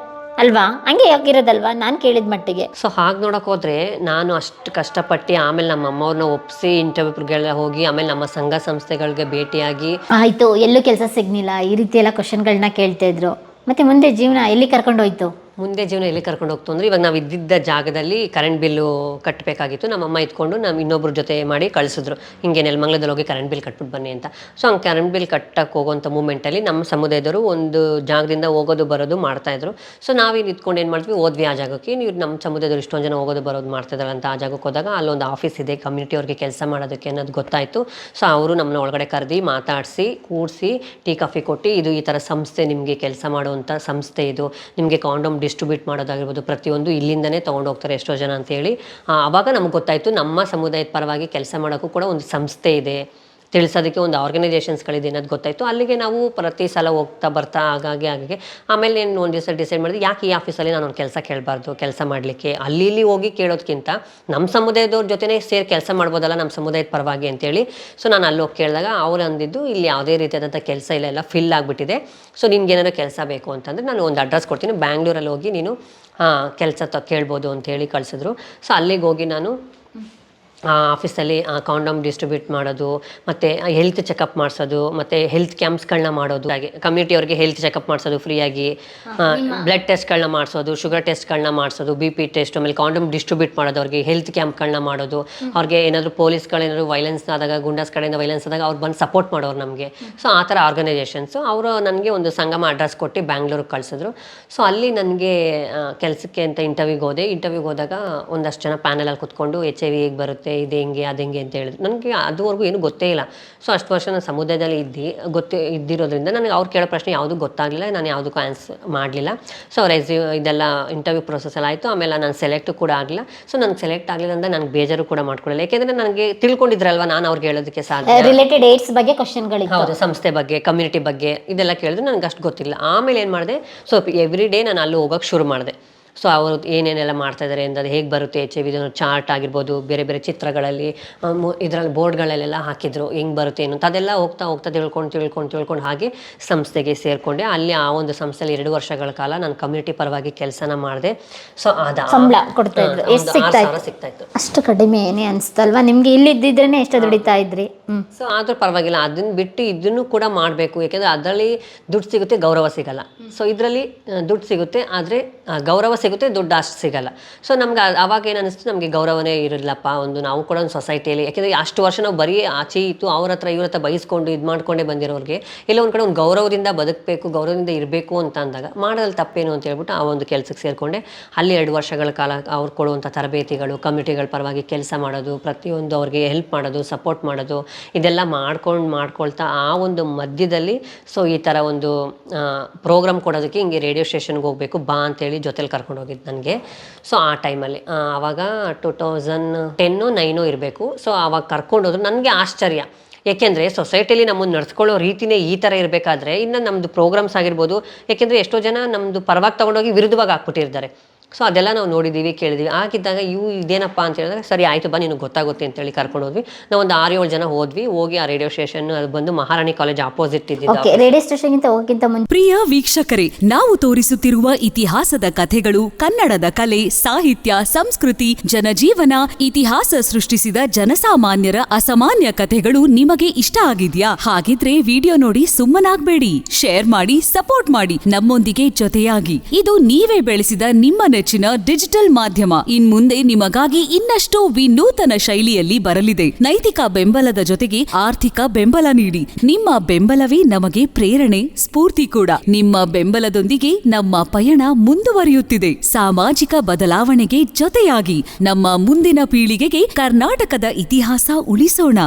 ಅಲ್ವಾ? ಹಂಗೆ ಯಾಕಿರೋದಲ್ವಾ ನಾನು ಕೇಳಿದ ಮಟ್ಟಿಗೆ. ಸೊ ಹಾಗೆ ನೋಡೋಕೆ ಹೋದ್ರೆ ನಾನು ಅಷ್ಟು ಕಷ್ಟಪಟ್ಟು ಆಮೇಲೆ ನಮ್ಮ ಅಮ್ಮವ್ರನ್ನ ಒಪ್ಪಿಸಿ ಇಂಟರ್ವ್ಯೂಗೆಲ್ಲ ಹೋಗಿ ಆಮೇಲೆ ನಮ್ಮ ಸಂಘ ಸಂಸ್ಥೆಗಳಿಗೆ ಭೇಟಿಯಾಗಿ ಆಯ್ತು, ಎಲ್ಲೂ ಕೆಲಸ ಸಿಗ್ನಿಲ್ಲ, ಈ ರೀತಿ ಎಲ್ಲ ಕ್ವಶನ್ಗಳನ್ನ ಕೇಳ್ತಾ ಇದ್ರು. ಮತ್ತೆ ಮುಂದೆ ಜೀವನ ಎಲ್ಲಿ ಕರ್ಕೊಂಡು ಹೋಯ್ತು? ಮುಂದೆ ಜೀವನ ಎಲ್ಲಿ ಕರ್ಕೊಂಡು ಹೋಗ್ತು ಅಂದರೆ, ಇವಾಗ ನಾವು ಇದ್ದಿದ್ದ ಜಾಗದಲ್ಲಿ ಕರೆಂಟ್ ಬಿಲ್ಲು ಕಟ್ಟಬೇಕಾಗಿತ್ತು. ನಮ್ಮಮ್ಮ ಇದ್ಕೊಂಡು ನಮ್ಮ ಇನ್ನೊಬ್ರ ಜೊತೆ ಮಾಡಿ ಕಳಿಸಿದ್ರು, ಹಿಂಗೆ ನೆಲಮಂಗಲದಲ್ಲಿ ಹೋಗಿ ಕರೆಂಟ್ ಬಿಲ್ ಕಟ್ಬಿಟ್ಟು ಬನ್ನಿ ಅಂತ. ಸೊ ಹಂಗೆ ಕರೆಂಟ್ ಬಿಲ್ ಕಟ್ಟಕ್ಕೆ ಹೋಗೋಂಥ ಮೂಮೆಂಟಲ್ಲಿ ನಮ್ಮ ಸಮುದಾಯದವರು ಒಂದು ಜಾಗದಿಂದ ಹೋಗೋದು ಬರೋದು ಮಾಡ್ತಾಯಿದ್ರು. ಸೊ ನಾವಿಲ್ಲಿ ಇದ್ಕೊಂಡು ಏನು ಮಾಡ್ತೀವಿ, ಹೋದ್ವಿ ಆ ಜಾಗಕ್ಕೆ. ನೀವು ನಮ್ಮ ಸಮುದಾಯದವರು ಇಷ್ಟೊಂದು ಜನ ಹೋಗೋದು ಬರೋದು ಮಾಡ್ತಿದ್ದಾರೆ ಅಂತ ಆ ಜಾಗಕ್ಕೆ ಹೋದಾಗ ಅಲ್ಲೊಂದು ಆಫೀಸ್ ಇದೆ ಕಮ್ಯುನಿಟಿ ಅವ್ರಿಗೆ ಕೆಲಸ ಮಾಡೋದಕ್ಕೆ ಅನ್ನೋದು ಗೊತ್ತಾಯಿತು. ಸೊ ಅವರು ನಮ್ಮನ್ನ ಒಳಗಡೆ ಕರೆದು ಮಾತಾಡಿಸಿ ಕೂರಿಸಿ ಟೀ ಕಾಫಿ ಕೊಟ್ಟು, ಇದು ಈ ಥರ ಸಂಸ್ಥೆ, ನಿಮಗೆ ಕೆಲಸ ಮಾಡುವಂಥ ಸಂಸ್ಥೆ ಇದು, ನಿಮಗೆ ಕಾಂಡೋಮ್ ಡಿಸ್ಟ್ರಿಬ್ಯೂಟ್ ಮಾಡೋದಾಗಿರ್ಬೋದು ಪ್ರತಿಯೊಂದು ಇಲ್ಲಿಂದನೇ ತೊಗೊಂಡು ಹೋಗ್ತಾರೆ ಎಷ್ಟೋ ಜನ ಅಂತೇಳಿ. ಆವಾಗ ನಮ್ಗೆ ಗೊತ್ತಾಯಿತು ನಮ್ಮ ಸಮುದಾಯದ ಪರವಾಗಿ ಕೆಲಸ ಮಾಡೋಕ್ಕೂ ಕೂಡ ಒಂದು ಸಂಸ್ಥೆ ಇದೆ ತಿಳಿಸೋದಕ್ಕೆ ಒಂದು ಆರ್ಗನೈಸೇಷನ್ಸ್ಗಳಿದೆ ಅನ್ನೋದು ಗೊತ್ತಾಯಿತು. ಅಲ್ಲಿಗೆ ನಾವು ಪ್ರತಿ ಸಲ ಹೋಗ್ತಾ ಬರ್ತಾ ಹಾಗಾಗಿ ಆಮೇಲೆ ಏನು ಒಂದು ದಿವಸ ಡಿಸೈಡ್ ಮಾಡಿದೆ, ಯಾಕೆ ಈ ಆಫೀಸಲ್ಲಿ ನಾನು ಒಂದು ಕೆಲಸ ಕೇಳಬಾರ್ದು, ಕೆಲಸ ಮಾಡಲಿಕ್ಕೆ ಅಲ್ಲಿ ಇಲ್ಲಿ ಹೋಗಿ ಕೇಳೋದಕ್ಕಿಂತ ನಮ್ಮ ಸಮುದಾಯದವ್ರ ಜೊತೆನೇ ಸೇರಿ ಕೆಲಸ ಮಾಡ್ಬೋದಲ್ಲ ನಮ್ಮ ಸಮುದಾಯದ ಪರವಾಗಿ ಅಂತೇಳಿ. ಸೊ ನಾನು ಅಲ್ಲಿ ಹೋಗಿ ಕೇಳಿದಾಗ ಅವ್ರು ಅಂದಿದ್ದು, ಇಲ್ಲಿ ಯಾವುದೇ ರೀತಿಯಾದಂಥ ಕೆಲಸ ಇಲ್ಲ, ಎಲ್ಲ ಫಿಲ್ ಆಗಿಬಿಟ್ಟಿದೆ. ಸೊ ನಿನ್ಗೆ ಏನಾದ್ರು ಕೆಲಸ ಬೇಕು ಅಂತಂದರೆ ನಾನು ಒಂದು ಅಡ್ರೆಸ್ ಕೊಡ್ತೀನಿ, ಬ್ಯಾಂಗ್ಳೂರಲ್ಲಿ ಹೋಗಿ ನೀನು ಕೆಲಸ ಕೇಳ್ಬೋದು ಅಂತೇಳಿ ಕಳಿಸಿದ್ರು. ಸೊ ಅಲ್ಲಿಗೆ ಹೋಗಿ ನಾನು ಆಫೀಸಲ್ಲಿ ಕಾಂಡಮ್ ಡಿಸ್ಟ್ರಿಬ್ಯೂಟ್ ಮಾಡೋದು, ಮತ್ತು ಹೆಲ್ತ್ ಚೆಕಪ್ ಮಾಡಿಸೋದು, ಮತ್ತು ಹೆಲ್ತ್ ಕ್ಯಾಂಪ್ಸ್ಗಳನ್ನ ಮಾಡೋದು, ಹಾಗೆ ಕಮ್ಯುನಿಟಿಯವ್ರಿಗೆ ಹೆಲ್ತ್ ಚೆಕಪ್ ಮಾಡಿಸೋದು ಫ್ರೀಯಾಗಿ, ಬ್ಲಡ್ ಟೆಸ್ಟ್ಗಳನ್ನ ಮಾಡಿಸೋದು, ಶುಗರ್ ಟೆಸ್ಟ್ಗಳನ್ನ ಮಾಡಿಸೋದು, BP ಟೆಸ್ಟ್, ಆಮೇಲೆ ಕಾಂಡಮ್ ಡಿಸ್ಟ್ರಿಬ್ಯೂಟ್ ಮಾಡೋದು, ಅವ್ರಿಗೆ ಹೆಲ್ತ್ ಕ್ಯಾಂಪ್ಗಳನ್ನ ಮಾಡೋದು, ಅವ್ರಿಗೆ ಏನಾದರೂ ಪೊಲೀಸ್ಗಳೇನಾದ್ರು ವೈಲೆನ್ಸ್ ಆದಾಗ, ಗುಂಡಾಸ್ ಕಡೆಯಿಂದ ವೈಲೆನ್ಸ್ ಆದಾಗ ಅವ್ರು ಬಂದು ಸಪೋರ್ಟ್ ಮಾಡೋರು ನಮಗೆ. ಸೊ ಆ ಥರ ಆರ್ಗನೈಸೇಷನ್ಸು ಅವರು ನನಗೆ ಒಂದು ಸಂಗಮ ಅಡ್ರೆಸ್ ಕೊಟ್ಟು ಬ್ಯಾಂಗ್ಳೂರಿಗೆ ಕಳಿಸಿದ್ರು. ಸೊ ಅಲ್ಲಿ ನನಗೆ ಕೆಲಸಕ್ಕೆ ಅಂತ ಇಂಟರ್ವ್ಯೂಗೆ ಹೋದಾಗ ಒಂದಷ್ಟು ಜನ ಪ್ಯಾನಲಲ್ಲಿ ಕೂತ್ಕೊಂಡು HIV ಹೇಗೆ ಬರುತ್ತೆ, ಇದು ಹೆಂಗೆ ಅದು ಹೆಂಗೆ ಅಂತ ಹೇಳಿದ್ರು. ನನಗೆ ಅದುವರೆಗೂ ಏನೂ ಗೊತ್ತೇ ಇಲ್ಲ. ಸೊ ಅಷ್ಟು ವರ್ಷ ನಾನು ಸಮುದಾಯದಲ್ಲಿ ಇದ್ದಿರೋದ್ರಿಂದ ನನಗೆ ಅವ್ರು ಕೇಳೋ ಪ್ರಶ್ನೆ ಯಾವುದೂ ಗೊತ್ತಾಗಲಿಲ್ಲ, ನಾನು ಯಾವುದಕ್ಕೂ ಆನ್ಸರ್ ಮಾಡಲಿಲ್ಲ. ಸೊ ಇದೆಲ್ಲ ಇಂಟರ್ವ್ಯೂ ಪ್ರೊಸೆಸ್ ಎಲ್ಲ ಆಯಿತು. ಆಮೇಲೆ ನಾನು ಸೆಲೆಕ್ಟು ಕೂಡ ಆಗಲಿಲ್ಲ. ಸೊ ನನಗೆ ಸೆಲೆಕ್ಟ್ ಆಗಲಿಲ್ಲ ಅಂದರೆ ನನಗೆ ಬೇಜಾರು ಕೂಡ ಮಾಡ್ಕೊಳ್ಳಿಲ್ಲ, ಯಾಕೆಂದರೆ ನನಗೆ ತಿಳ್ಕೊಂಡಿದ್ರಲ್ವ ನಾನು ಅವ್ರಿಗೆ ಹೇಳೋದಕ್ಕೆ ಸಾಧ್ಯ. ರಿಲೇಟೆಡ್ ಏಡ್ಸ್ ಬಗ್ಗೆ ಕ್ವಶನ್ಗಳು, ಹೌದು, ಸಂಸ್ಥೆ ಬಗ್ಗೆ, ಕಮ್ಯುನಿಟಿ ಬಗ್ಗೆ ಇದೆಲ್ಲ ಕೇಳಿದ್ರು, ನನಗೆ ಅಷ್ಟು ಗೊತ್ತಿಲ್ಲ. ಆಮೇಲೆ ಏನು ಮಾಡಿದೆ, ಸೊ ಎವ್ರಿ ಡೇ ನಾನು ಅಲ್ಲಿ ಹೋಗೋಕ್ಕೆ ಶುರು ಮಾಡಿದೆ. ಸೊ ಅವರು ಏನೇನೆಲ್ಲ ಮಾಡ್ತಾಯಿದ್ದಾರೆ ಅಂದರೆ ಹೇಗೆ ಬರುತ್ತೆ HIV ಚಾರ್ಟ್ ಆಗಿರ್ಬೋದು, ಬೇರೆ ಬೇರೆ ಚಿತ್ರಗಳಲ್ಲಿ ಇದರಲ್ಲಿ ಬೋರ್ಡ್ಗಳಲ್ಲೆಲ್ಲ ಹಾಕಿದ್ರು ಹೆಂಗೆ ಬರುತ್ತೆ ಏನು ಅಂತ, ಅದೆಲ್ಲ ಹೋಗ್ತಾ ತಿಳ್ಕೊಂಡು ಹಾಗೆ ಸಂಸ್ಥೆಗೆ ಸೇರಿಕೊಂಡೆ. ಅಲ್ಲಿ ಆ ಒಂದು ಸಂಸ್ಥೆಯಲ್ಲಿ 2 ವರ್ಷಗಳ ಕಾಲ ನಾನು ಕಮ್ಯುನಿಟಿ ಪರವಾಗಿ ಕೆಲಸನ ಮಾಡಿದೆ. ಸೊ ಸಂಬಳ ಕೊಡ್ತಾ ಇದ್ರು, ಎಷ್ಟು ಸಿಗ್ತಾ ಇತ್ತು? ಅಷ್ಟು ಕಡಿಮೆ ಏನೇ ಅನಿಸ್ತಲ್ವಾ ನಿಮಗೆ? ಇಲ್ಲಿದ್ದಿದ್ರೇನೆ ಎಷ್ಟು ದುಡಿತಾ ಇದ್ರಿ? ಸೊ ಆದರೂ ಪರವಾಗಿಲ್ಲ, ಅದನ್ನ ಬಿಟ್ಟು ಇದನ್ನು ಕೂಡ ಮಾಡಬೇಕು, ಯಾಕೆಂದರೆ ಅದರಲ್ಲಿ ದುಡ್ಡು ಸಿಗುತ್ತೆ, ಗೌರವ ಸಿಗಲ್ಲ. ಸೊ ಇದರಲ್ಲಿ ದುಡ್ಡು ಸಿಗುತ್ತೆ, ಆದರೆ ಗೌರವ ಸಿಗುತ್ತೆ, ದುಡ್ಡು ಅಷ್ಟು ಸಿಗಲ್ಲ. ಸೊ ನಮ್ಗೆ ಅವಾಗ ಏನು ಅನ್ನಿಸ್ತು, ನಮಗೆ ಗೌರವನೇ ಇರಲಿಲ್ಲಪ್ಪ ನಾವು ಕೂಡ ಒಂದು ಸೊಸೈಟಿಯಲ್ಲಿ. ಯಾಕೆಂದರೆ ಅಷ್ಟು ವರ್ಷ ನಾವು ಬರೀ ಆಚೆ ಇತ್ತು ಅವ್ರ ಹತ್ರ ಬಯಸ್ಕೊಂಡು ಇದು ಮಾಡ್ಕೊಂಡೇ ಬಂದಿರೋರಿಗೆ ಇಲ್ಲ ಒಂದು ಕಡೆ ಒಂದು ಗೌರವದಿಂದ ಬದುಕಬೇಕು, ಗೌರವದಿಂದ ಇರಬೇಕು ಅಂತ ಅಂದಾಗ ಮಾಡೋದ್ರಲ್ಲಿ ತಪ್ಪೇನು ಅಂತ ಹೇಳ್ಬಿಟ್ಟು ಆ ಒಂದು ಕೆಲಸಕ್ಕೆ ಸೇರಿಕೊಂಡೆ. ಅಲ್ಲಿ 2 ವರ್ಷಗಳ ಕಾಲ ಅವ್ರು ಕೊಡುವಂಥ ತರಬೇತಿಗಳು, ಕಮ್ಯುನಿಟಿಗಳ ಪರವಾಗಿ ಕೆಲಸ ಮಾಡೋದು, ಪ್ರತಿಯೊಂದು ಅವ್ರಿಗೆ ಹೆಲ್ಪ್ ಮಾಡೋದು, ಸಪೋರ್ಟ್ ಮಾಡೋದು, ಇದೆಲ್ಲ ಮಾಡ್ಕೊಳ್ತಾ ಆ ಒಂದು ಮಧ್ಯದಲ್ಲಿ ಸೊ ಈ ಥರ ಒಂದು ಪ್ರೋಗ್ರಾಮ್ ಕೊಡೋದಕ್ಕೆ ಹಿಂಗೆ ರೇಡಿಯೋ ಸ್ಟೇಷನ್ಗೆ ಹೋಗಬೇಕು ಬಾ ಅಂತೇಳಿ ಜೊತೆಲಿ ಕರ್ಕೊಂಡು ಹೋಗಿದ್ದು ನನಗೆ. ಸೊ ಆ ಟೈಮಲ್ಲಿ ಆವಾಗ 2010-9 ಇರಬೇಕು. ಸೊ ಆವಾಗ ಕರ್ಕೊಂಡೋದ್ರು. ನನಗೆ ಆಶ್ಚರ್ಯ, ಏಕೆಂದರೆ ಸೊಸೈಟಿಯಲ್ಲಿ ನಮ್ಮನ್ನು ನಡೆಸ್ಕೊಳ್ಳೋ ರೀತಿನೇ ಈ ಥರ ಇರಬೇಕಾದ್ರೆ ಇನ್ನು ನಮ್ಮದು ಪ್ರೋಗ್ರಾಮ್ಸ್ ಆಗಿರ್ಬೋದು, ಏಕೆಂದರೆ ಎಷ್ಟೋ ಜನ ನಮ್ಮದು ಪರವಾಗಿ ತೊಗೊಂಡೋಗಿ ವಿರುದ್ಧವಾಗಿ ಹಾಕ್ಬಿಟ್ಟಿರ್ತಾರೆ. ಸೊ ಅದೆಲ್ಲ ನಾವು ನೋಡಿದ್ದೀವಿ, ಕೇಳಿದ್ದೀವಿ. ಆಗಿದ್ದಾಗ ಇದೇನಪ್ಪ ಅಂತ ಹೇಳಿದಾಗ ಸರಿ ಆಯಿತು ಬಾ ನಿನಗೆ ಗೊತ್ತಾಗುತ್ತೆ ಅಂತೇಳಿ ಕರ್ಕೊಂಡು ಹೋದ್ವಿ. ನಾವು ಒಂದು 6-7 ಜನ ಹೋಗಿ ಆ ರೇಡಿಯೋ ಸ್ಟೇಷನ್ ಅದು ಬಂದು ಮಹಾರಾಣಿ ಕಾಲೇಜ್ ಆಪೋಸಿಟ್ ಇದ್ದಿದ್ದು. ರೇಡಿಯೋ ಸ್ಟೇಷನ್ಗಿಂತ ಹೋಗಿಂತ ಮುಂಚೆ ಪ್ರಿಯ ವೀಕ್ಷಕರೇ, ನಾವು ತೋರಿಸುತ್ತಿರುವ ಇತಿಹಾಸದ ಕಥೆಗಳು ಕನ್ನಡದ ಕಲೆ, ಸಾಹಿತ್ಯ, ಸಂಸ್ಕೃತಿ, ಜನಜೀವನ, ಇತಿಹಾಸ ಸೃಷ್ಟಿಸಿದ ಜನಸಾಮಾನ್ಯರ ಅಸಾಮಾನ್ಯ ಕಥೆಗಳು ನಿಮಗೆ ಇಷ್ಟ ಆಗಿದ್ಯಾ? ಹಾಗಿದ್ರೆ ವಿಡಿಯೋ ನೋಡಿ ಸುಮ್ಮನಾಗ್ಬೇಡಿ, ಶೇರ್ ಮಾಡಿ, ಸಪೋರ್ಟ್ ಮಾಡಿ, ನಮ್ಮೊಂದಿಗೆ ಜೊತೆಯಾಗಿ. ಇದು ನೀವೇ ಬೆಳೆಸಿದ ನಿಮ್ಮ ನೆಚ್ಚಿನ ಡಿಜಿಟಲ್ ಮಾಧ್ಯಮ. ಇನ್ಮುಂದೆ ನಿಮಗಾಗಿ ಇನ್ನಷ್ಟು ವಿನೂತನ ಶೈಲಿಯಲ್ಲಿ ಬರಲಿದೆ. ನೈತಿಕ ಬೆಂಬಲದ ಜೊತೆಗೆ ಆರ್ಥಿಕ ಬೆಂಬಲ ನೀಡಿ. ನಿಮ್ಮ ಬೆಂಬಲವೇ ನಮಗೆ ಪ್ರೇರಣೆ, ಸ್ಫೂರ್ತಿ ಕೂಡ. ನಿಮ್ಮ ಬೆಂಬಲದೊಂದಿಗೆ ನಮ್ಮ ಪಯಣ ಮುಂದುವರಿಯುತ್ತಿದೆ. ಸಾಮಾಜಿಕ ಬದಲಾವಣೆಗೆ ಜೊತೆಯಾಗಿ ನಮ್ಮ ಮುಂದಿನ ಪೀಳಿಗೆಗೆ ಕರ್ನಾಟಕದ ಇತಿಹಾಸ ಉಳಿಸೋಣ.